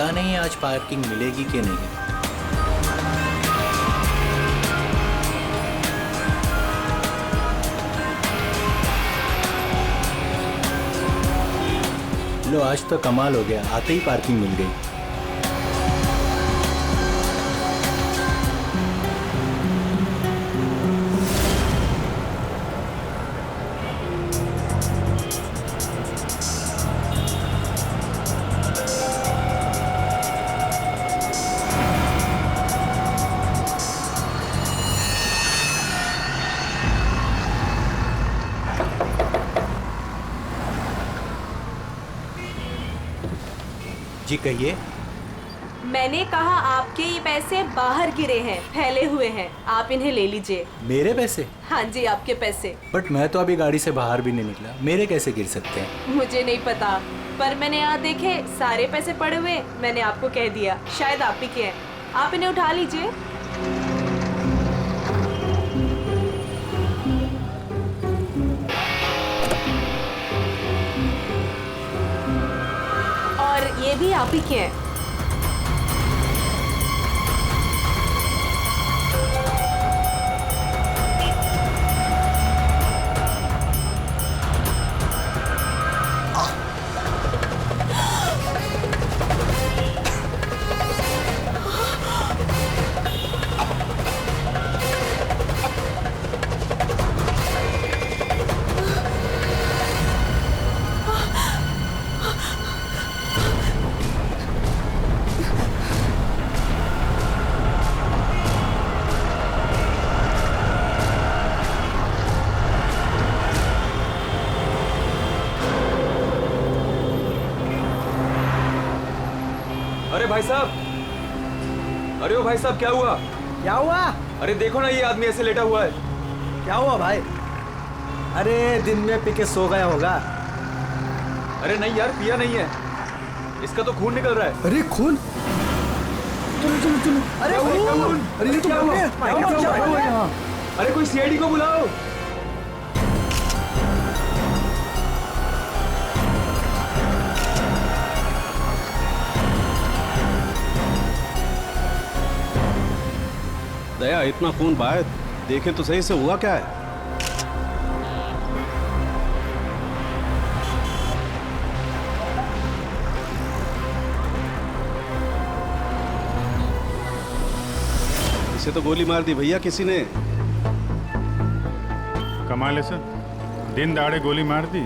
पता नहीं आज पार्किंग मिलेगी कि नहीं। लो, आज तो कमाल हो गया, आते ही पार्किंग मिल गई। जी कहिए। मैंने कहा आपके ये पैसे बाहर गिरे हैं, फैले हुए हैं, आप इन्हें ले लीजिए। मेरे पैसे? हाँ जी, आपके पैसे। बट मैं तो अभी गाड़ी से बाहर भी नहीं निकला, मेरे कैसे गिर सकते हैं? मुझे नहीं पता, पर मैंने यहाँ देखे सारे पैसे पड़े हुए, मैंने आपको कह दिया, शायद आप ही के हैं। आप इन्हें उठा लीजिए। और ये भी आप ही के हैं। अरे भाई साहब, अरे ओ भाई साहब, क्या हुआ? क्या हुआ? अरे देखो ना, ये आदमी ऐसे लेटा हुआ है। क्या हुआ भाई? अरे दिन में पी के सो गया होगा। अरे नहीं यार, पिया नहीं है, इसका तो खून निकल रहा है। अरे खून? चलो चलो चलो। अरे खून! अरे ये तो क्या हुआ? अरे कोई सीआईडी को बुलाओ। दया, इतना खून बाहर देखे तो सही से हुआ क्या है? इसे तो गोली मार दी भैया किसी ने। कमाल है सर, दिन दहाड़े गोली मार दी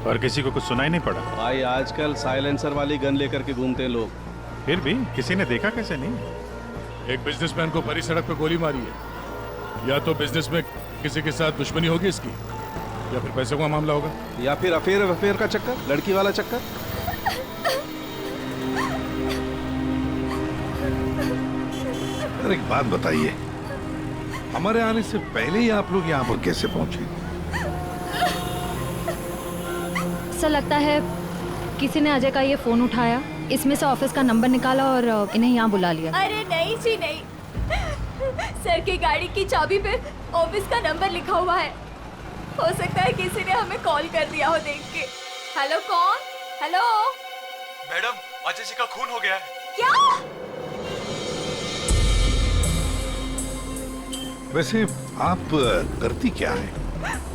और किसी को कुछ सुनाई नहीं पड़ा। भाई आजकल साइलेंसर वाली गन लेकर के घूमते हैं लोग। फिर भी किसी ने देखा कैसे नहीं? एक बिजनेसमैन को भरी सड़क पे गोली मारी है। या तो बिजनेस में किसी के साथ दुश्मनी होगी इसकी, या फिर पैसे का मामला होगा, या फिर अफेयर का चक्कर, लड़की वाला चक्कर। अरे एक बात बताइए, हमारे आने से पहले ही आप लोग यहाँ पर कैसे पहुंचे? ऐसा लगता है किसी ने अजय का ये फोन उठाया, इसमें से ऑफिस का नंबर निकाला और इन्हें यहाँ बुला लिया। अरे नहीं जी नहीं, सर की गाड़ी की चाबी पे ऑफिस का नंबर लिखा हुआ है। हो सकता है किसी ने हमें कॉल कर दिया हो देख के। हेलो, कौन? हेलो मैडम, अजय जी का खून हो गया है। क्या? वैसे आप करती क्या है?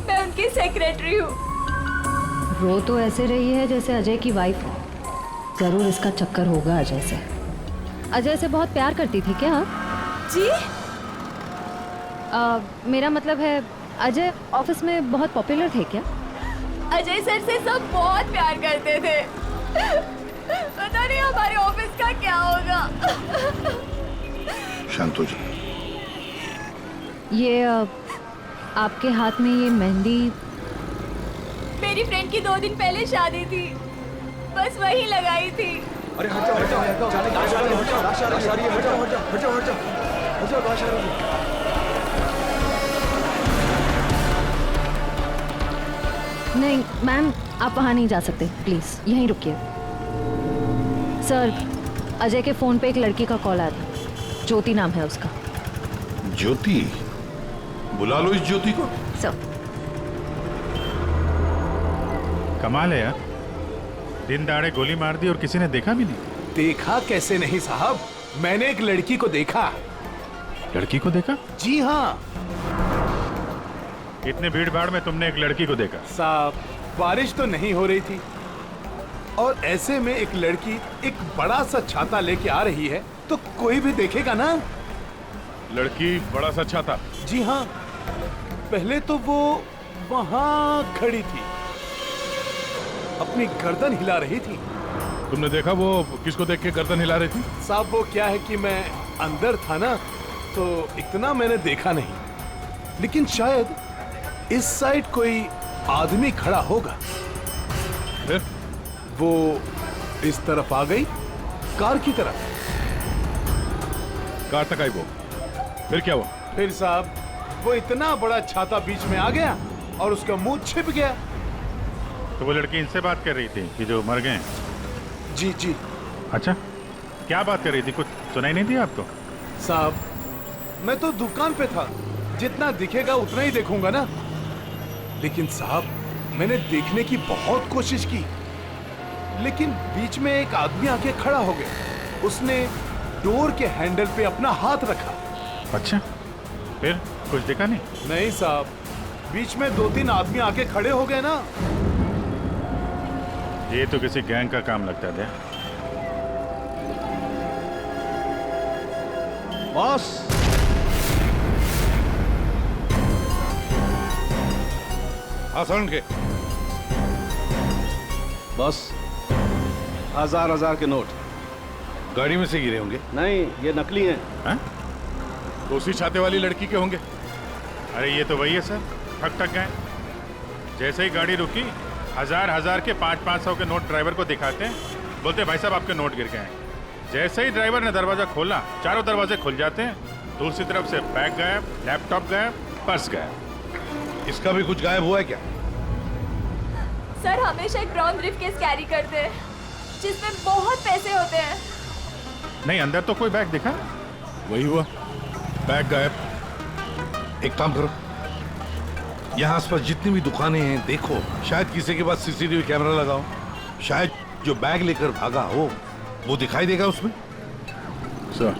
मैं उनकी सेक्रेटरी हूँ। रो तो ऐसे रही है जैसे अजय की वाइफ हो। जरूर इसका चक्कर होगा अजय से। अजय से बहुत प्यार करती थी क्या? जी? मेरा मतलब है अजय ऑफिस में बहुत पॉपुलर थे क्या? अजय सर से सब बहुत प्यार करते थे। पता नहीं हमारे ऑफिस का क्या होगा। शांत हो जा। ये आपके हाथ में ये मेहंदी? मेरी फ्रेंड की 2 दिन पहले शादी थी, बस वही लगाई थी। अरे हट जाओ, हट जाओ, हट जाओ। नहीं मैम, आप वहाँ नहीं जा सकते, प्लीज यहीं रुकिए। सर, अजय के फोन पे एक लड़की का कॉल आया था, ज्योति नाम है उसका। ज्योति? बुला लो इस ज्योति को। सर। कमाल है यार, दिन दहाड़े गोली मार दी और किसी ने देखा भी नहीं। देखा कैसे नहीं साहब, मैंने एक लड़की को देखा। लड़की को देखा? जी हाँ इतने भीड़ भाड़ में तुमने एक लड़की को देखा? साहब, बारिश तो नहीं हो रही थी और ऐसे में एक लड़की एक बड़ा सा छाता लेके आ रही है तो कोई भी देखेगा ना। लड़की बड़ा सा छाता? जी हाँ, पहले तो वो वहां खड़ी थी, अपनी गर्दन हिला रही थी। तुमने देखा वो किसको देख के गर्दन हिला रही थी? साहब वो क्या है कि मैं अंदर था ना तो इतना मैंने देखा नहीं, लेकिन शायद इस साइड कोई आदमी खड़ा होगा। फिर? वो इस तरफ आ गई, कार की तरफ। कार तक आई वो, फिर क्या हुआ? फिर साहब वो इतना बड़ा छाता बीच में आ गया और उसका मुंह छिप गया। तो वो लड़की इनसे बात कर रही थी कि जो मर गए? जी जी अच्छा, क्या बात कर रही थी? कुछ सुनाई नहीं दिया आपको? साहब मैं तो दुकान पे था, जितना दिखेगा उतना ही देखूंगा ना। लेकिन साहब मैंने देखने की बहुत कोशिश की, लेकिन बीच में एक आदमी आके खड़ा हो गया। उसने डोर के हैंडल पे अपना हाथ रखा। अच्छा, फिर कुछ दिखा नहीं? नहीं साहब, बीच में 2-3 आदमी आके खड़े हो गए ना। ये तो किसी गैंग का काम लगता है। बॉस, आसान के बॉस, 1000 के नोट। गाड़ी में से गिरे होंगे। नहीं, ये नकली हैं। हाँ? तो उसी छाते वाली लड़की के होंगे। अरे ये तो वही है सर, ठक गए। जैसे ही गाड़ी रुकी, 1000 के 500 के नोट ड्राइवर को दिखाते हैं, बोलते भाई साहब आपके नोट गिर गए हैं। जैसे ही ड्राइवर ने दरवाजा खोला, चारों दरवाजे खुल जाते हैं। दूसरी तरफ से बैग गायब, लैपटॉप गायब, पर्स गायब। इसका भी कुछ गायब हुआ है क्या? सर हमेशा एक ब्राउन ब्रीफकेस कैरी करते हैं जिसमें बहुत पैसे होते हैं। नहीं, अंदर तो कोई बैग दिखा? वही हुआ, बैग गायब। एक काम करो, यहाँ आसपास जितनी भी दुकानें हैं देखो, शायद किसी के पास सीसीटीवी कैमरा लगाओ। शायद जो बैग लेकर भागा हो वो दिखाई देगा उसमें। सर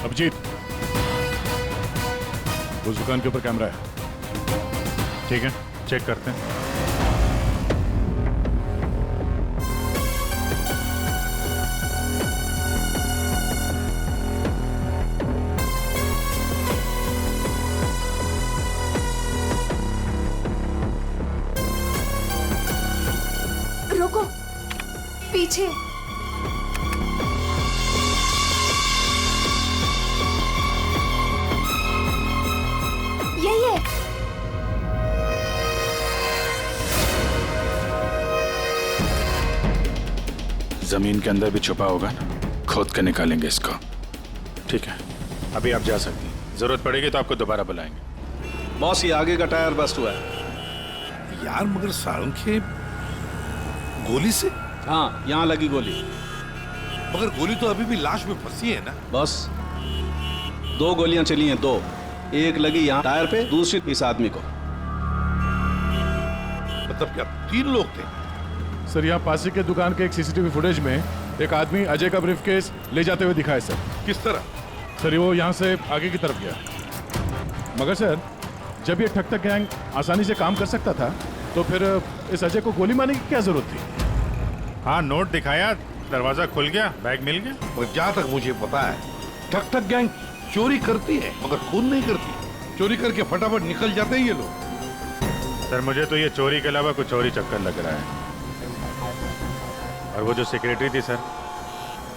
अभिजीत, उस दुकान के ऊपर कैमरा है। ठीक है, चेक करते हैं। रुको, पीछे। यही है। जमीन के अंदर भी छुपा होगा ना, खोद के निकालेंगे इसको। ठीक है, अभी आप जा सकती हैं। जरूरत पड़ेगी तो आपको दोबारा बुलाएंगे। बॉस, ये आगे का टायर बस्ट हुआ है। यार मगर सारंगे, गोली से? हाँ, यहाँ लगी गोली। मगर गोली तो अभी भी लाश में फंसी है ना। बस 2 गोलियां चली हैं, 2। एक लगी यहाँ टायर पे, दूसरी इस आदमी को। मतलब क्या 3 लोग थे? सर यहाँ पासी के दुकान के एक सीसीटीवी फुटेज में एक आदमी अजय का ब्रीफकेस ले जाते हुए दिखा है सर। किस तरह? सर वो यहाँ से आगे की तरफ गया, मगर सर जब ये ठक गैंग आसानी से काम कर सकता था तो फिर इस अजय को गोली मारने की क्या जरूरत थी? हाँ, नोट दिखाया, दरवाजा खुल गया, बैग मिल गया। और जहाँ तक मुझे पता है, ठक गैंग चोरी करती है मगर खून नहीं करती। चोरी करके फटाफट निकल जाते हैं ये लोग। सर मुझे तो ये चोरी के अलावा कुछ और ही चक्कर लग रहा है। और वो जो सेक्रेटरी थी सर,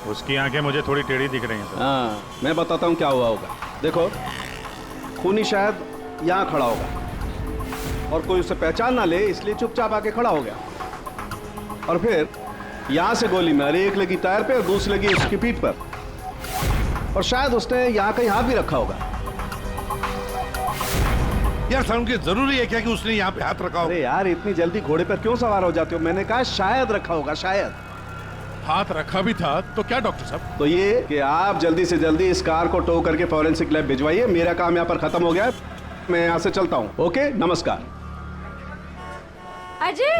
उसकी आंखें मुझे थोड़ी टेढ़ी दिख रही हैं सर। हाँ, मैं बताता हूँ क्या हुआ होगा। देखो, खूनी शायद यहाँ खड़ा होगा और कोई उसे पहचान ना ले, इसलिए चुपचाप आके खड़ा हो गया। और फिर यहाँ से गोली मारी, एक लगी टायर पे और दूसरी लगी उसकी पीठ पर। और शायद उसने यहाँ कहीं हाथ भी रखा होगा। यार सारंगे, जरूरी है क्या कि उसने यहाँ पे हाथ रखा हो? अरे यार, इतनी जल्दी घोड़े पर क्यों सवार हो जाते हो? मैंने कहा शायद रखा होगा, शायद। हाथ रखा भी था तो क्या डॉक्टर साहब? तो ये कि आप जल्दी से जल्दी इस कार को टो करके फॉरेंसिक लैब भिजवाइए। मेरा काम यहाँ पर खत्म हो गया है, मैं यहाँ से चलता हूँ। ओके, नमस्कार। अजय,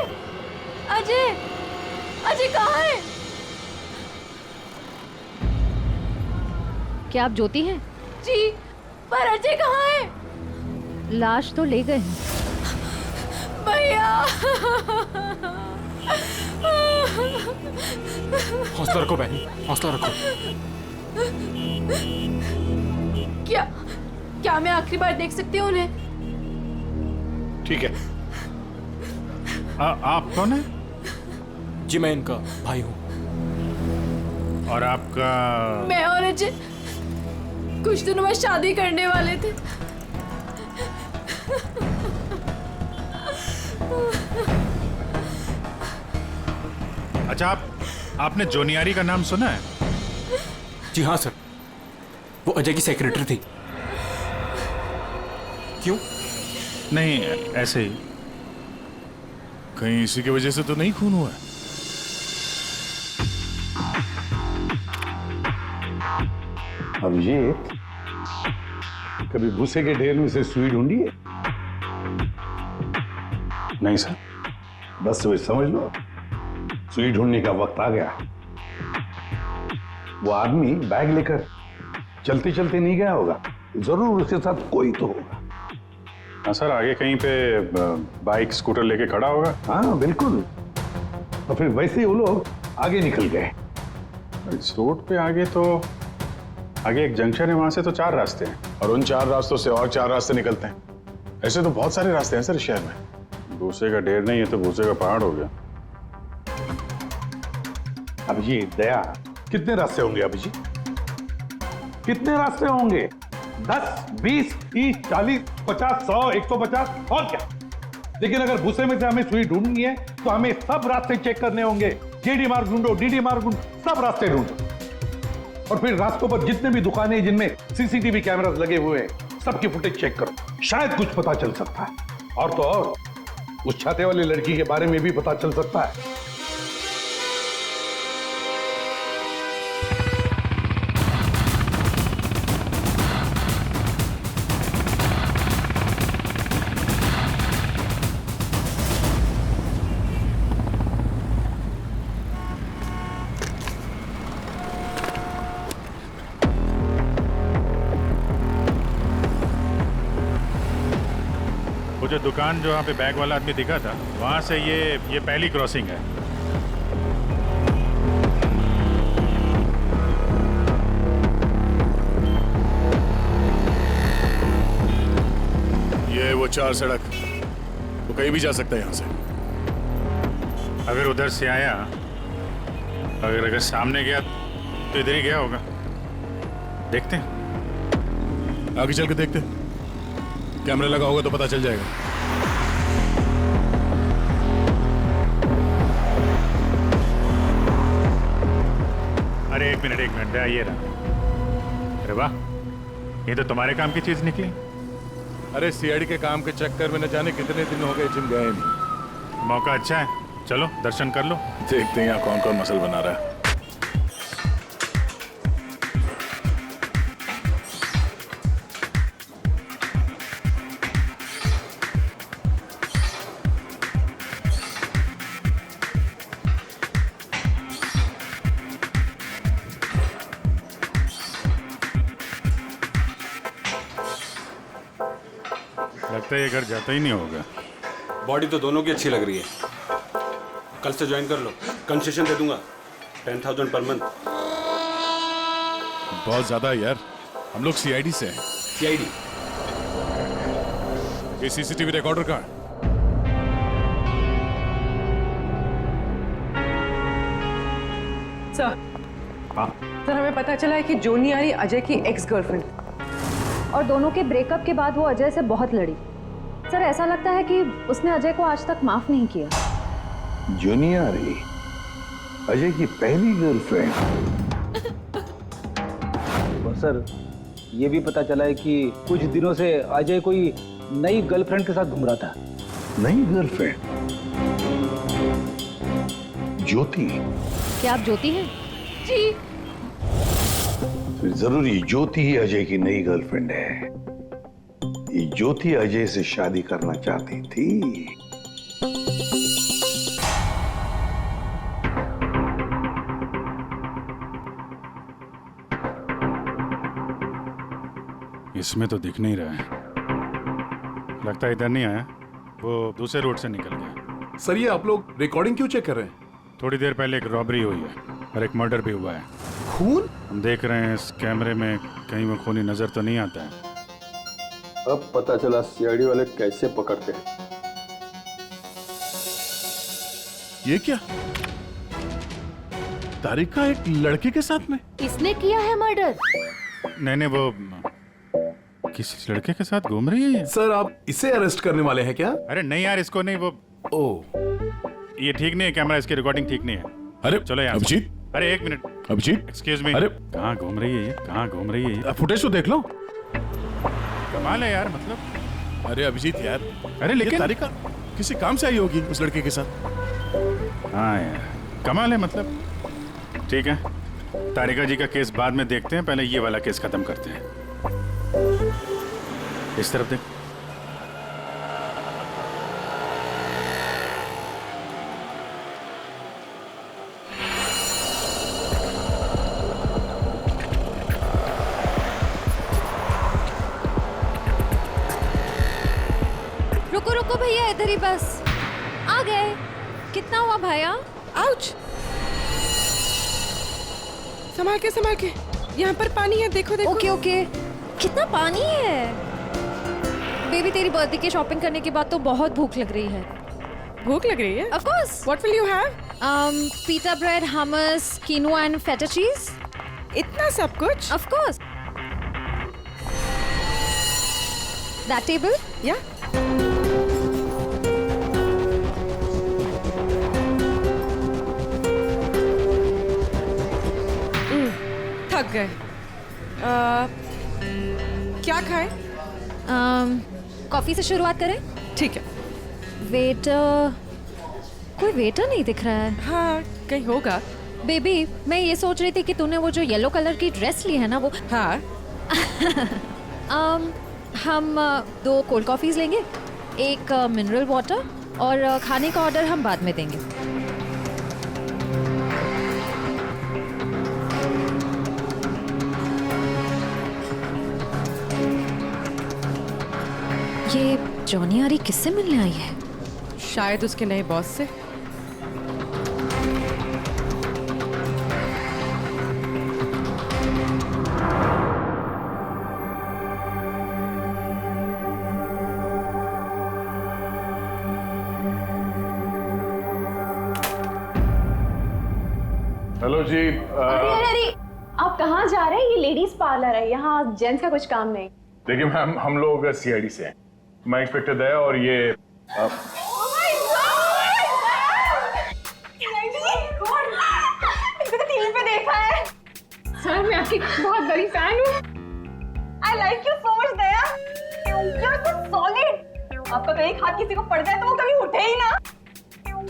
अजय, अजय कहाँ है? क्या आप ज्योति हैं? जी, पर अजय कहाँ है? लाश तो ले गए हैं। भैया, हौसला रखो बहन, हौसला रखो। क्या क्या मैं आखिरी बार देख सकती हूँ उन्हें? ठीक है। आप कौन है? जी मैं इनका भाई हूँ। और आपका? मैं और अजय कुछ दिनों बाद शादी करने वाले थे। अच्छा, आपने जोनियारी का नाम सुना है? जी हाँ सर, वो अजय की सेक्रेटरी थी। क्यों? नहीं, ऐसे ही। कहीं इसी की वजह से तो नहीं खून हुआ है? अभिजीत, कभी भूसे के ढेर में से सुई ढूंढी है? नहीं सर। बस वही समझ लो, सुई ढूंढने का वक्त आ गया। वो आदमी बैग लेकर चलते चलते नहीं गया होगा, जरूर उसके साथ कोई तो होगा। हाँ सर, आगे कहीं पे बाइक स्कूटर लेके खड़ा होगा। हाँ बिल्कुल। और फिर वैसे ही वो लोग आगे निकल गए। इस रोड पे आगे तो आगे एक जंक्शन है, वहां से तो 4 रास्ते हैं। और उन 4 रास्तों से और 4 रास्ते निकलते हैं। ऐसे तो बहुत सारे रास्ते हैं सर शहर में। भूसे का ढेर नहीं है तो भूसे का पहाड़ हो गया। अभिजीत, दया, कितने रास्ते होंगे अभिजीत? कितने रास्ते होंगे? 10, 20, 30, 40, 50, 100, 150 और क्या? लेकिन अगर भूसे में से हमें सुई ढूंढनी है तो हमें सब रास्ते चेक करने होंगे। जेडी मार्ग ढूंढो, डीडी मार्ग ढूंढो, सब रास्ते ढूंढो। और फिर रास्तों पर जितने भी दुकानें हैं जिनमें सीसीटीवी कैमरास लगे हुए हैं, सबकी फुटेज चेक करो, शायद कुछ पता चल सकता है। और तो और उस छाते वाली लड़की के बारे में भी पता चल सकता है। वो जो दुकान जो वहाँ पे बैग वाला आदमी दिखा था, वहाँ से ये पहली क्रॉसिंग है। ये वो 4 सड़क, वो कहीं भी जा सकता है यहाँ से। अगर उधर से आया, अगर सामने गया तो इधर ही गया होगा। देखते हैं, आगे चल के देखते हैं। कैमरा लगा होगा तो पता चल जाएगा। अरे एक मिनट, ये रहा। अरे वाह, ये तो तुम्हारे काम की चीज निकली। अरे सीआईडी के काम के चक्कर में न जाने कितने दिन हो गए जिम गए नहीं। मौका अच्छा है, चलो दर्शन कर लो। देखते हैं यहाँ कौन कौन मसल बना रहा है। लगता है ये घर जाता ही नहीं होगा। बॉडी तो दोनों की अच्छी लग रही है। कल से ज्वाइन कर लो, कंसेशन दे दूंगा 10,000 पर मंथ। बहुत ज्यादा है यार, हम लोग सीआईडी से हैं। सीआईडी? ये सीसीटीवी रिकॉर्डर कहाँ है? सर, सर हमें पता चला है कि जोनियारी अजय की एक्स गर्लफ्रेंड, और दोनों के ब्रेकअप के बाद वो अजय से बहुत लड़ी। सर ऐसा लगता है कि उसने अजय को आज तक माफ नहीं किया। जोनियारी अजय की पहली गर्लफ्रेंड? और सर ये भी पता चला है कि कुछ दिनों से अजय कोई नई गर्लफ्रेंड के साथ घूम रहा था। नई गर्लफ्रेंड? ज्योति? क्या आप ज्योति हैं? जी। फिर जरूर ये ज्योति ही अजय की नई गर्लफ्रेंड है। ये ज्योति अजय से शादी करना चाहती थी। इसमें तो दिख नहीं रहा है, लगता है इधर नहीं आया, वो दूसरे रोड से निकल गया। सर ये आप लोग रिकॉर्डिंग क्यों चेक कर रहे हैं? थोड़ी देर पहले एक रॉबरी हुई है और एक मर्डर भी हुआ है। खून? हम देख रहे हैं इस कैमरे में कहीं वो खूनी नजर तो नहीं आता है। अब पता चला सीआईडी वाले कैसे पकड़ते हैं। ये क्या? तारिका एक लड़के के साथ में? किसने किया है मर्डर? नहीं, वो किसी लड़के के साथ घूम रही है ये। सर आप इसे अरेस्ट करने वाले हैं क्या? अरे नहीं यार, इसको नहीं। वो ये ठीक नहीं है, कैमरा इसकी रिकॉर्डिंग ठीक नहीं है। अरे चलो यार। अभिजीत, अरे एक मिनट। Abhijit, excuse me. अरे कहाँ घूम रही है ये? कहाँ घूम रही है ये? फुटेज तो देख लो। कमाल है यार, मतलब। अरे अभिजीत यार, अरे लेकिन तारिका किसी काम से आई होगी उस लड़के के साथ। हाँ यार, कमाल है मतलब। ठीक है, तारिका जी का केस बाद में देखते हैं, पहले ये वाला केस खत्म करते हैं। इस तरफ देख। रुको रुको भैया, इधर ही बस। आ गए। कितना हुआ भैया? आउच! संभाल के, यहाँ पर पानी है, देखो देखो। Okay okay. कितना पानी है? बेबी तेरी बर्थडे की शॉपिंग करने के बाद तो बहुत भूख लग रही है। भूख लग रही है? Of course. What will you have? Pita bread, hummus, quinoa and feta cheese. इतना सब कुछ? Of course. That table? Yeah. थक गए। क्या खाएं? कॉफी से शुरुआत करें? ठीक है। वेटर, कोई वेटर नहीं दिख रहा है। हाँ, कहीं होगा। बेबी मैं ये सोच रही थी कि तूने वो जो येलो कलर की ड्रेस ली है ना वो। हाँ। हम 2 कोल्ड कॉफीज लेंगे, 1 मिनरल वाटर और खाने का ऑर्डर हम बाद में देंगे। ये जॉनी आरी किससे मिलने आई है? शायद उसके नए बॉस से। हेलो जी। अरे आप कहाँ जा रहे हैं? ये लेडीज पार्लर है, यहाँ जेंट्स का कुछ काम नहीं। देखिए मैम, हम लोग सीआईडी से हैं। मैं इंस्पेक्टर दया और ये टीवी पे देखा है सर, मैं आपकी बहुत बड़ी फैन हूँ। I like you so much Daya, you are so solid. आपका कहीं हाथ किसी को पड़ जाए तो वो कभी उठे ही ना।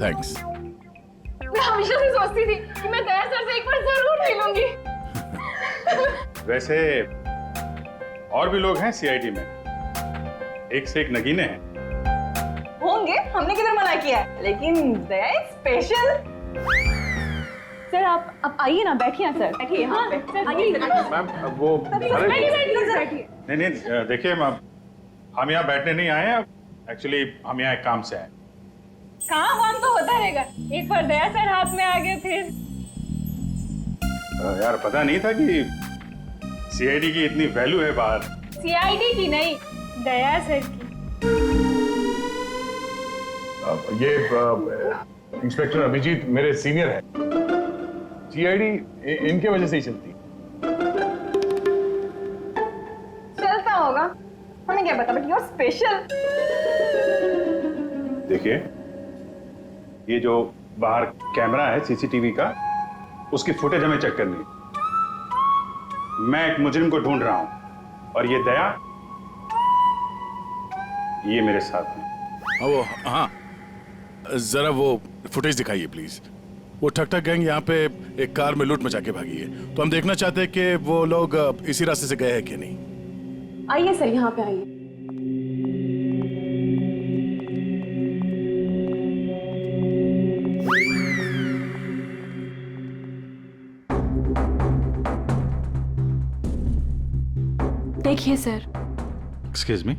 थैंक्स। मैं हमेशा से सोचती थी कि मैं दया सर से एक बार जरूर मिलूंगी। वैसे और भी लोग हैं सीआईडी में, एक से एक नगीने हैं। होंगे, हमने किधर मना किया है, लेकिन दया इज स्पेशल। सर आप आइए ना, बैठिए सर, बैठिए यहाँ पे। मैम वो बैठिए। नहीं, देखिए मैम, हम यहाँ बैठने नहीं आए हैं, एक्चुअली हम यहाँ एक काम से आए। काम तो होता रहेगा, एक बार दया सर हाथ में आ गए फिर। यार पता नहीं था कि सीआईडी की इतनी वैल्यू है बाहर। सीआईडी की नहीं, दया सर की। ये इंस्पेक्टर अभिजीत मेरे सीनियर हैं। सीआईडी इनके वजह से ही चलती। चलता होगा, हमें क्या पता, बट यू आर स्पेशल। देखिए, ये जो बाहर कैमरा है सीसीटीवी का, उसकी फुटेज हमें चेक करनी है। मैं एक मुजरिम को ढूंढ रहा हूं और ये दया ये मेरे साथ है। हाँ, जरा वो फुटेज दिखाइए प्लीज। वो ठकठक गैंग यहाँ पे एक कार में लूट मचा के भागी है, तो हम देखना चाहते हैं कि वो लोग इसी रास्ते से गए हैं कि नहीं। आइए सर, यहाँ पे आइए। देखिए सर। Excuse me.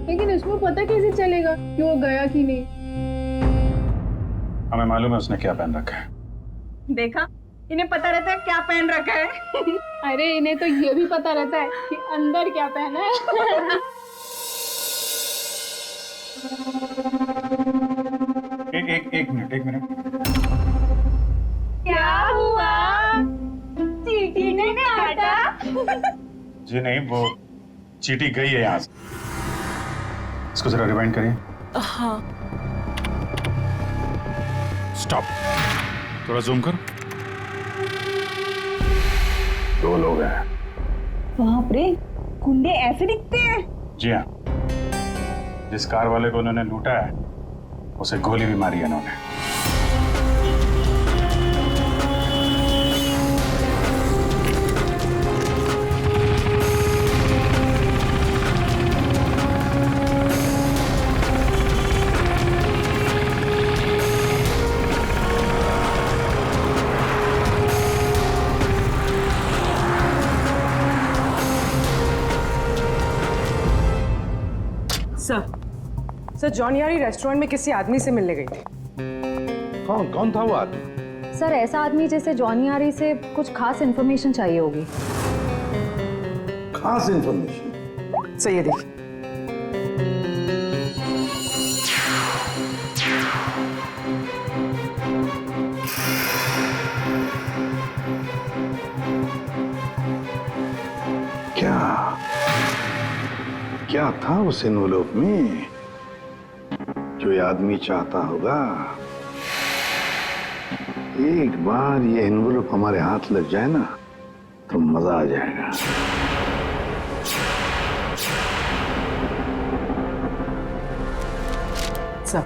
लेकिन इसको पता कैसे चलेगा कि वो गया कि नहीं? हमें मालूम है उसने क्या पहन रखा है। देखा, इन्हें पता रहता है क्या पहन रखा है। अरे इन्हें तो ये भी पता रहता है कि अंदर क्या पहना है। एक मिनट। क्या हुआ? चीटी ने काटा? जी नहीं, वो चीटी गई है यहाँ से। इसको जरा रिवाइंड करिए। हाँ। स्टॉप, थोड़ा जूम करो। 2 लोग हैं। बाप रे, गुंडे ऐसे दिखते हैं? जी हाँ, जिस कार वाले को उन्होंने लूटा है उसे गोली भी मारी है उन्होंने। सर जॉनियारी रेस्टोरेंट में किसी आदमी से मिलने गई थी। कौन था वो आदमी? सर ऐसा आदमी जैसे जॉनियारी से कुछ खास इन्फॉर्मेशन चाहिए होगी। खास इन्फॉर्मेशन? सही है, देखिए। क्या था उस एनवेलप में जो ये आदमी चाहता होगा? एक बार ये एनवेलप हमारे हाथ लग जाए ना तो मजा आ जाएगा। सर,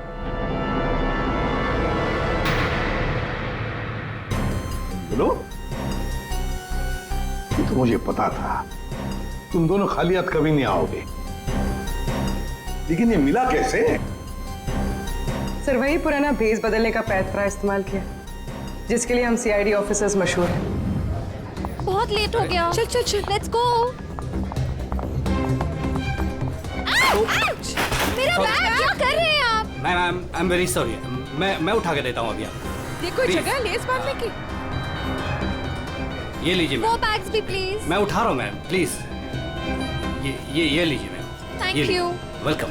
बोलो। ये तो मुझे पता था, तुम दोनों खाली हाथ कभी नहीं आओगे, लेकिन ये मिला कैसे? सर वही पुराना भेस बदलने का पैतरा इस्तेमाल किया जिसके लिए हम सीआईडी ऑफिसर्स मशहूर हैं। बहुत लेट हो गया। चल लेट्स गो। मेरा बैग क्या कर रहे हैं आप? Ma'am I am very sorry, मैं उठा के देता हूँ अभी आपको। ये कोई जगह है लेस बांधने की? ये लीजिए वो मैम। बैग्स भी प्लीज। मैं उठा रहा हूँ मैम, प्लीज। ये लीजिए मैम। Thank you. वेलकम।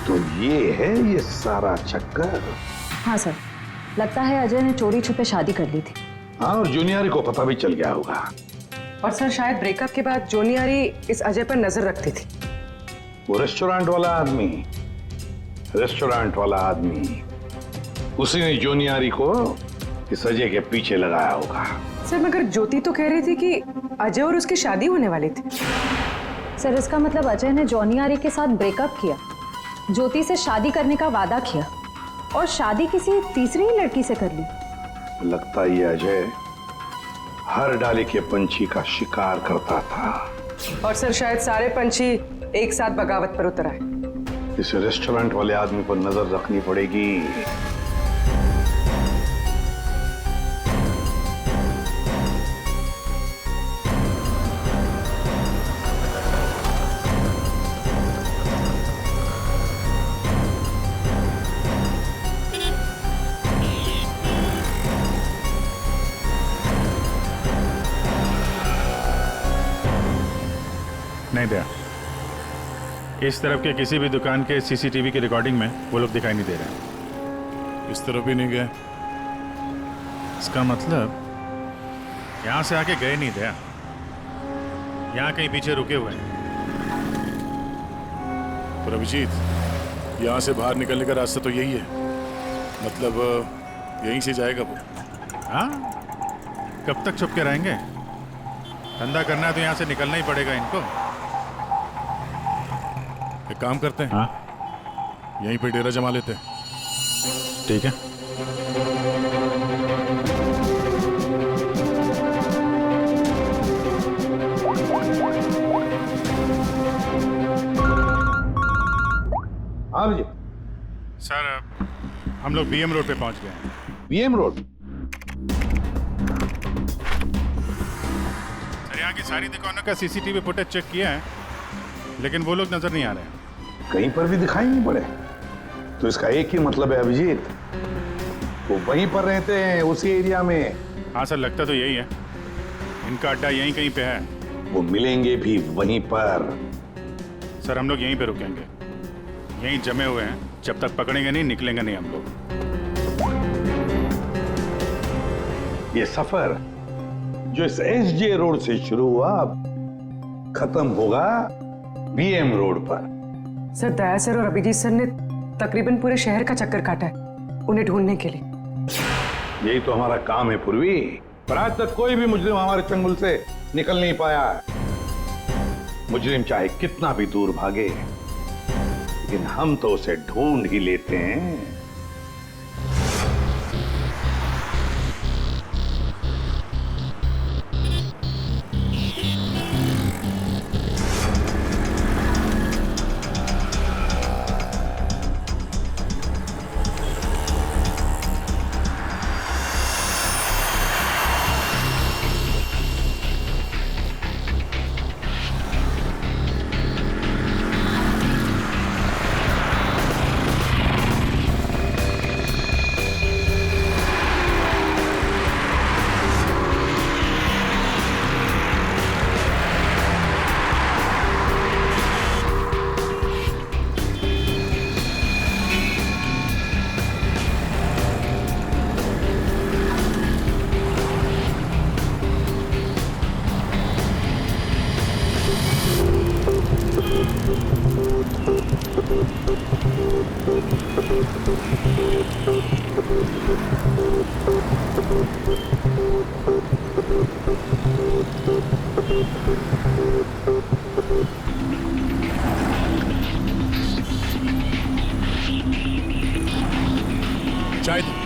तो ये सारा चक्कर। हाँ सर, लगता है अजय ने चोरी छुपे शादी कर ली थी। हाँ, और जूनियर को पता भी चल गया होगा। और सर शायद ब्रेकअप के बाद जूनियारी इस अजय पर नजर रखती थी। वो रेस्टोरेंट वाला आदमी उसी ने जूनियरी को इस अजय के पीछे लगाया होगा। सर मगर ज्योति तो कह रही थी कि अजय और उसकी शादी होने वाली थी। सर इसका मतलब अजय ने जॉनियारी के साथ ब्रेकअप किया, ज्योति से शादी करने का वादा किया और शादी किसी तीसरी ही लड़की से कर ली। लगता है ये अजय हर डाली के पंछी का शिकार करता था। और सर शायद सारे पंछी एक साथ बगावत पर उतर आए। इस रेस्टोरेंट वाले आदमी पर नजर रखनी पड़ेगी। नहीं दया, इस तरफ के किसी भी दुकान के सीसीटीवी की रिकॉर्डिंग में वो लोग दिखाई नहीं दे रहे हैं। इस तरफ भी नहीं गए। इसका मतलब यहां से आके गए नहीं दया, यहाँ कहीं पीछे रुके हुए हैं। पर अभिजीत, यहाँ से बाहर निकलने का रास्ता तो यही है, मतलब यहीं से जाएगा वो। हाँ, कब तक छुप के रहेंगे? धंधा करना है तो यहाँ से निकलना ही पड़ेगा इनको। एक काम करते हैं, हाँ, यहीं पे डेरा जमा लेते हैं। ठीक है। हाँ जी सर, हम लोग बीएम रोड पे पहुंच गए हैं। BM road? सर, यहाँ की सारी दुकानों का सीसीटीवी फुटेज चेक किया है, लेकिन वो लोग नजर नहीं आ रहे हैं। कहीं पर भी दिखाई नहीं पड़े? तो इसका एक ही मतलब है अभिजीत, वो वहीं पर रहते हैं, उसी एरिया में। हाँ सर, लगता तो यही है। इनका अड्डा यहीं कहीं पे है। वो मिलेंगे भी वहीं पर। सर, हम लोग यहीं पे रुकेंगे, यहीं जमे हुए हैं। जब तक पकड़ेंगे नहीं, निकलेंगे नहीं हम लोग। ये सफर जो इस एसजे रोड से शुरू हुआ, अब खत्म होगा बीएम रोड पर। सर, दया सर और अभिजीत सर ने तकरीबन पूरे शहर का चक्कर काटा है उन्हें ढूंढने के लिए। यही तो हमारा काम है पूर्वी, पर आज तक कोई भी मुजरिम हमारे चंगुल से निकल नहीं पाया। मुजरिम चाहे कितना भी दूर भागे, लेकिन हम तो उसे ढूंढ ही लेते हैं। चाय दो।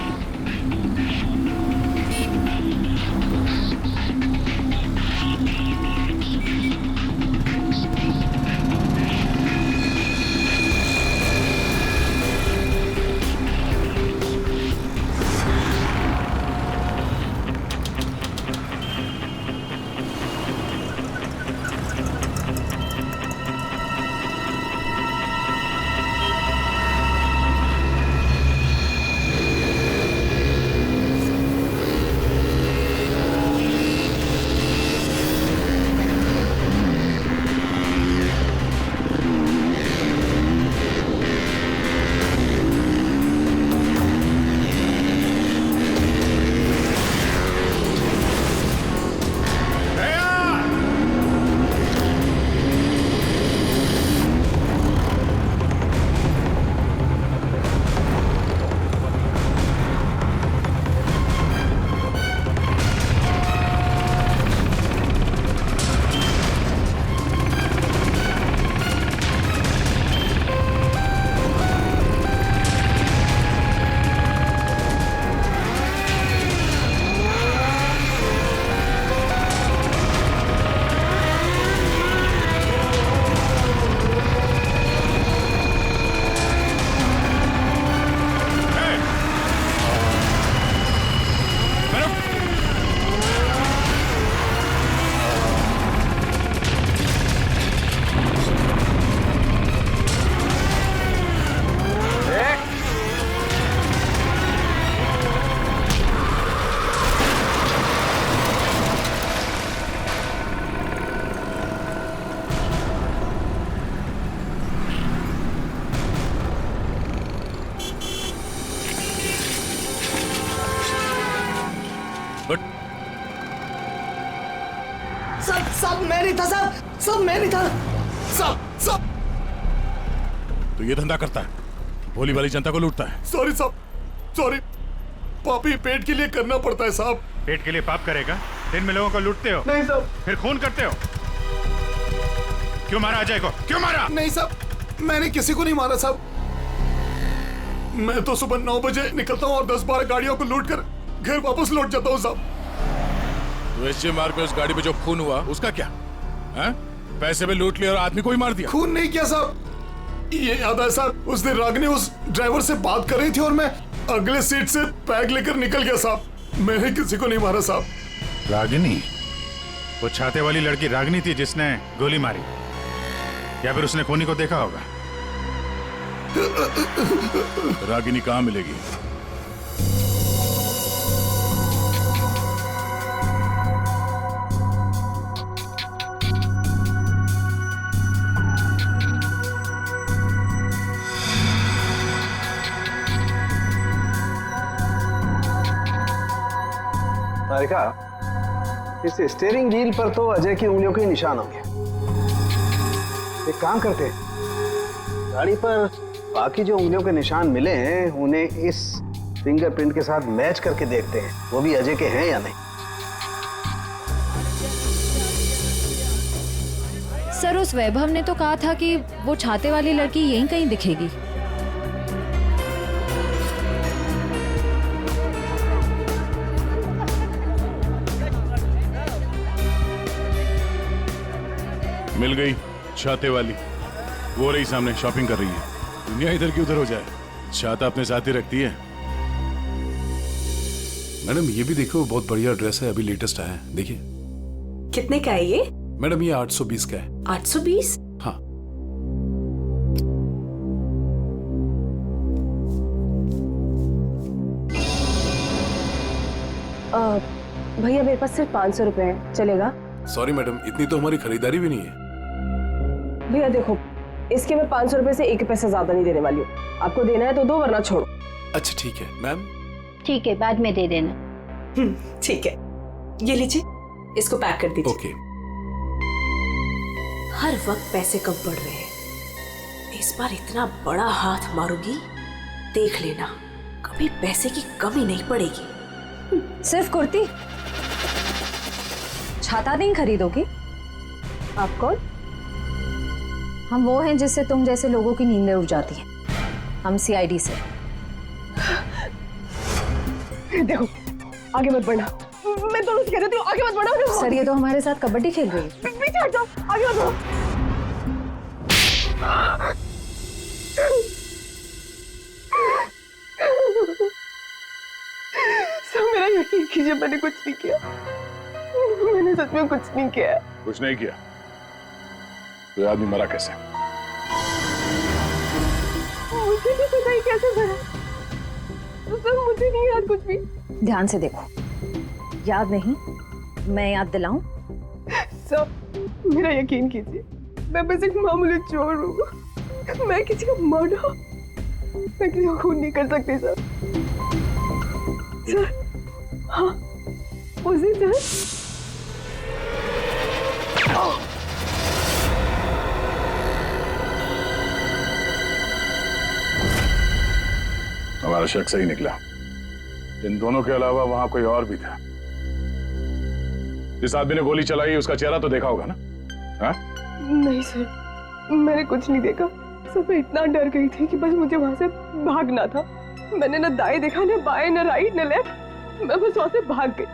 सब मैं नहीं था साहब, सब मैं नहीं था, सब। तो ये धंधा करता है? भोली वाली जनता को लूटता है। सॉरी साहब, सॉरी। पापी पेट के लिए करना पड़ता है साहब। पेट के लिए पाप करेगा? दिन में लोगों को लूटते हो? नहीं साहब। फिर खून करते हो? क्यों मारा अजय को? क्यों मारा? नहीं साहब, मैंने किसी को नहीं मारा साहब। मैं तो सुबह 9 बजे निकलता हूँ और 10-12 गाड़ियों को लूट कर घर वापस लौट जाता हूँ साहब। तो एसजे मार्ग पे उस गाड़ी पे जो खून हुआ उसका क्या है? पैसे पे लूट लिया और आदमी को ही मार दिया। खून नहीं किया साहब, ये याद है साहब, उस दिन रागिनी उस ड्राइवर से बात कर रही थी और मैं अगले सीट से बैग लेकर निकल गया साहब। मैंने किसी को नहीं मारा साहब। रागिनी? वो छाते वाली लड़की रागिनी थी जिसने गोली मारी, या फिर उसने खूनी को देखा होगा? रागिनी कहाँ मिलेगी? तारिका, इस स्टीयरिंग व्हील पर तो अजय की उंगलियों के निशान होंगे। एक काम करते हैं, गाड़ी पर बाकी जो उंगलियों के निशान मिले हैं उन्हें इस फिंगरप्रिंट के साथ मैच करके देखते हैं वो भी अजय के हैं या नहीं। सर, उस वैभव ने तो कहा था कि वो छाते वाली लड़की यहीं कहीं दिखेगी। मिल गई छाते वाली, वो रही सामने, शॉपिंग कर रही है। दुनिया इधर की उधर हो जाए, छाता अपने साथ ही रखती है। मैडम ये भी देखो, बहुत बढ़िया ड्रेस है, अभी लेटेस्ट आया है, देखिए। कितने का है ये? मैडम ये 820 का है। 820? हाँ। भैया मेरे पास सिर्फ 500 रुपए है, चलेगा? सॉरी मैडम, इतनी तो हमारी खरीदारी भी नहीं है। भैया देखो, इसके मैं 500 रुपए से 1 पैसा ज्यादा नहीं देने वाली हूँ। आपको देना है तो दो, वरना छोड़ो। अच्छा ठीक है मैम। ठीक है, बाद में दे देना। ठीक है, ये लीजिए, इसको पैक कर दीजिए। ओके। हर वक्त पैसे कम पड़ रहे हैं, इस बार इतना बड़ा हाथ मारूंगी, देख लेना, कभी पैसे की कमी नहीं पड़ेगी। सिर्फ कुर्ती? छाता नहीं खरीदोगी? आप कौन? हम वो हैं जिससे तुम जैसे लोगों की नींदें उड़ जाती हैं। हम सीआईडी से। देखो, आगे मत बढ़ना, मैं तो कह देती हूँ, आगे मत बढ़ना। सर, ये तो हमारे साथ कबड्डी खेल रही है। पीछे हट जाओ, आगे मत बढ़ो। सर मेरा यकीन कीजिए, मैंने कुछ नहीं किया, मैंने सच में कुछ नहीं किया। कुछ नहीं किया? तो आदमी मरा कैसे? मुझे नहीं पता ही कैसे मरा, सर मुझे नहीं याद कुछ भी। ध्यान से देखो, याद नहीं? मैं याद दिलाऊं? सर मेरा यकीन कीजिए, मैं बस एक मामूली चोर हूँ, मैं किसी का मर्डर, मैं किसी को खून नहीं कर सकती सर। सर हाँ, उस दिन सर हमारा शक सही निकला। इन दोनों के अलावा वहां कोई और भी था। जिस आदमी ने गोली चलाई उसका चेहरा तो देखा होगा ना? हाँ? नहीं सर, मैंने कुछ नहीं देखा सर। मैं इतना डर गई थी कि बस मुझे वहां से भागना था। मैंने ना दाएं देखा, ना बाएं, ना राइट, ना लेफ्ट, मैं बस वहां से भाग गई।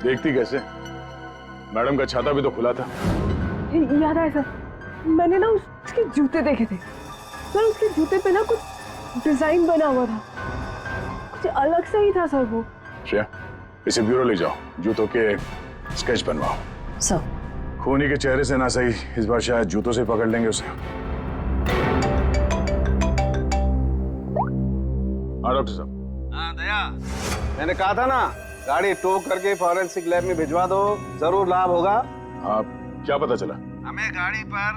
देखती कैसे? मैडम का छाता भी तो खुला था। याद आया सर, मैंने ना उसके जूते देखे थे सर। उसके जूते पे ना कुछ डिजाइन बना हुआ था, कुछ अलग से ही था सर वो। श्रेया, इसे ब्यूरो ले जाओ, जूतों के स्केच बनवाओ। सर, खूनी के चेहरे से ना सही, इस बार शायद जूतों से पकड़ लेंगे उसे। हाँ डॉक्टर साहब। हाँ दया, मैंने कहा था ना, गाड़ी टो करके फॉरेंसिक लैब में भिजवा दो, जरूर लाभ होगा। आप क्या पता चला? हमें गाड़ी पर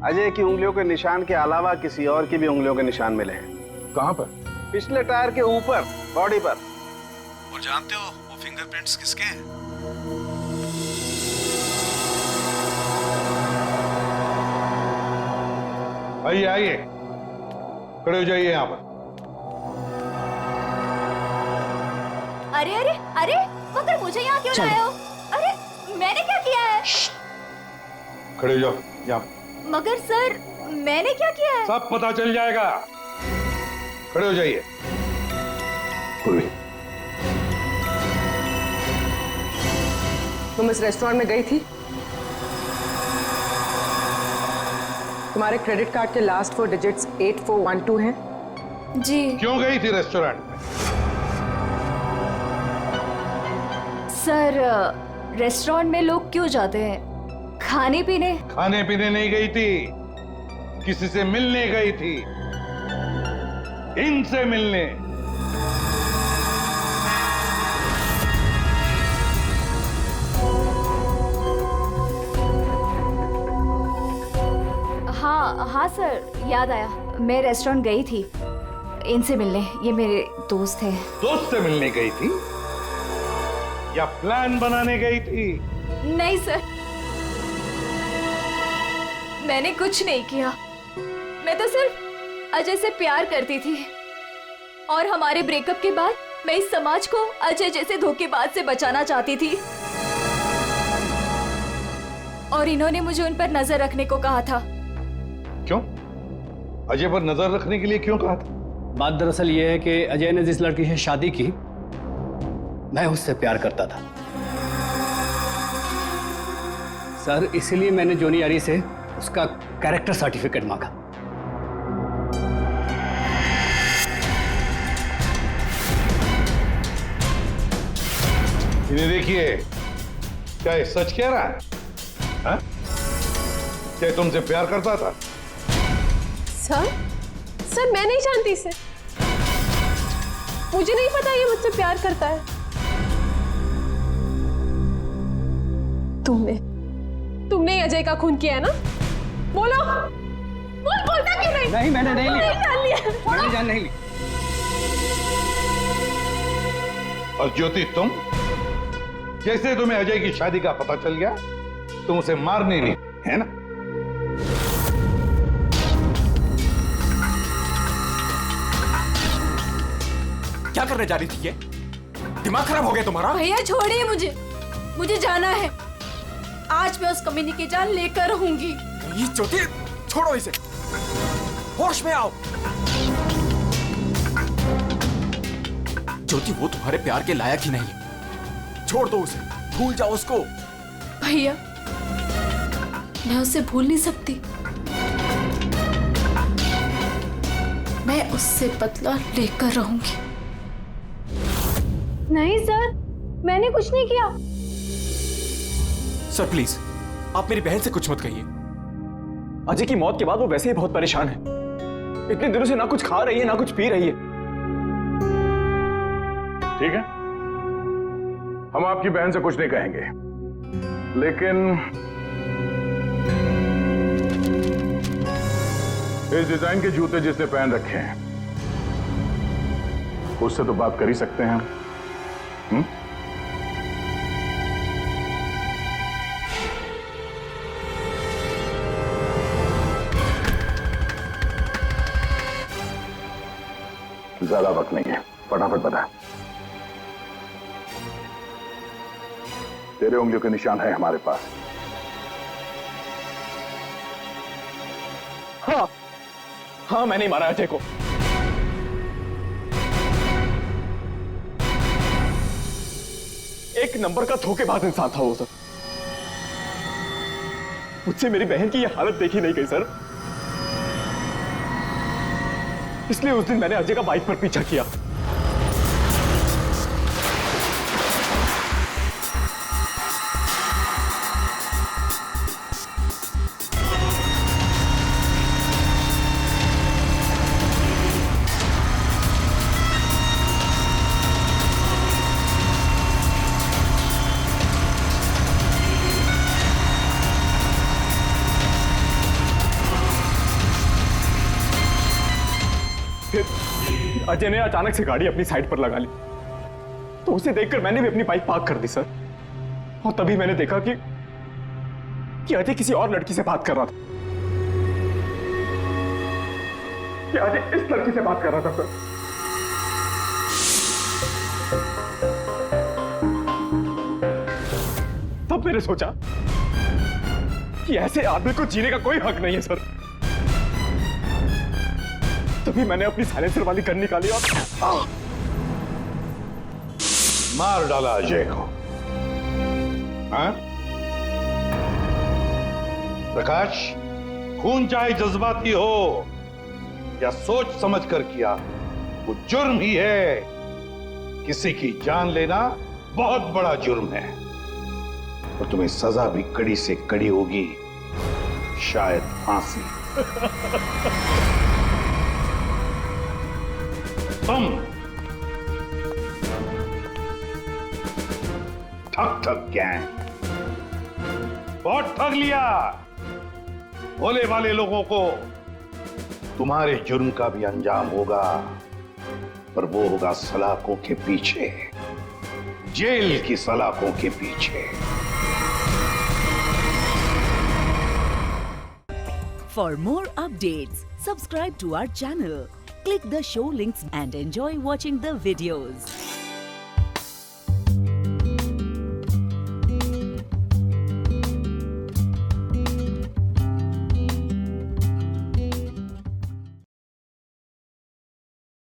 अजय की उंगलियों के निशान के अलावा किसी और की भी उंगलियों के निशान मिले हैं। कहाँ पर? पिछले टायर के ऊपर, बॉडी पर। और जानते हो वो फिंगरप्रिंट्स किसके हैं? आइए आइए, खड़े हो जाइए यहाँ पर। अरे अरे अरे, मगर मुझे यहाँ क्यों लाए हो? अरे मैंने क्या किया है? खड़े हो जाओ यहाँ। मगर सर मैंने क्या किया है? सब पता चल जाएगा। खड़े हो जाइए। पूर्वी, तुम इस रेस्टोरेंट में गई थी? तुम्हारे क्रेडिट कार्ड के लास्ट 4 डिजिट्स 8412 हैं? जी। क्यों गई थी रेस्टोरेंट में? सर रेस्टोरेंट में लोग क्यों जाते हैं? खाने पीने। खाने पीने नहीं गई थी, किसी से मिलने गई थी। इनसे मिलने। हाँ हाँ सर, याद आया। मैं रेस्टोरेंट गई थी इनसे मिलने। ये मेरे दोस्त हैं। दोस्त से मिलने गई थी या प्लान बनाने गई थी? नहीं सर, मैंने कुछ नहीं किया। मैं तो सिर्फ अजय से प्यार करती थी और हमारे ब्रेकअप के बाद मैं इस समाज को अजय जैसे धोखेबाज से बचाना चाहती थी और इन्होंने मुझे उन पर नजर रखने को कहा था। क्यों? अजय पर नजर रखने के लिए क्यों कहा था? बात दरअसल ये है कि अजय ने जिस लड़की से शादी की, मैं उससे प्यार करता था सर, इसीलिए मैंने जोनी आरी से उसका कैरेक्टर सर्टिफिकेट मांगा। इन्हें देखिए, क्या ये सच कह रहा है? हा? क्या ये तुमसे प्यार करता था? सर मैं नहीं जानती इसे। मुझे नहीं पता ये मुझसे प्यार करता है। तुमने अजय का खून किया है ना? बोलो, बोलता क्यों नहीं? नहीं, मैंने नहीं लिया। जान लिया। मैंने जान नहीं ली। और ज्योति, तुम जैसे तुम्हें अजय की शादी का पता चल गया, तुम उसे मारने नहीं, है ना? क्या करने जा रही थी ये? दिमाग खराब हो गया तुम्हारा? भैया छोड़िए मुझे जाना है। आज मैं उस कमीनी की जान लेकर रहूंगी। ये ज्योति, छोड़ो इसे, होश में आओ। ज्योति, वो तुम्हारे प्यार के लायक ही नहीं है। छोड़ दो उसे, भूल जाओ उसको। भैया मैं उसे भूल नहीं सकती। मैं उससे बदला लेकर रहूंगी। नहीं सर, मैंने कुछ नहीं किया। सर प्लीज, आप मेरी बहन से कुछ मत कहिए। अजय की मौत के बाद वो वैसे ही बहुत परेशान है। इतने दिनों से ना कुछ खा रही है ना कुछ पी रही है। ठीक है, हम आपकी बहन से कुछ नहीं कहेंगे, लेकिन इस डिजाइन के जूते जिसने पहन रखे हैं उससे तो बात कर ही सकते हैं हम। ज्यादा वक्त नहीं है, फटाफट बता। तेरे उंगलियों के निशान है हमारे पास। हाँ, मैंने मारा अजय को। एक नंबर का धोखेबाज इंसान था वो सर। मुझसे मेरी बहन की ये हालत देखी नहीं गई सर, इसलिए उस दिन मैंने अजय का बाइक पर पीछा किया। अजय ने अचानक से गाड़ी अपनी साइड पर लगा ली, तो उसे देखकर मैंने भी अपनी बाइक पार्क कर दी सर। और तभी मैंने देखा कि अजय किसी और लड़की से बात कर रहा था। कि आज इस लड़की से बात कर रहा था सर। तब मैंने सोचा कि ऐसे आदमी को जीने का कोई हक नहीं है सर। तभी मैंने अपनी साइलेंसर वाली गन निकाली और मार डाला अजय को। हाँ? प्रकाश, खून चाहे जज्बाती हो या सोच समझ कर किया, वो जुर्म ही है। किसी की जान लेना बहुत बड़ा जुर्म है और तुम्हें सजा भी कड़ी से कड़ी होगी, शायद फांसी। तुम ठग गैंग बहुत ठग लिया। भोले वाले लोगों को तुम्हारे जुर्म का भी अंजाम होगा, पर वो होगा सलाखों के पीछे, जेल की सलाखों के पीछे। For more updates, subscribe to our channel, click the show links and enjoy watching the videos.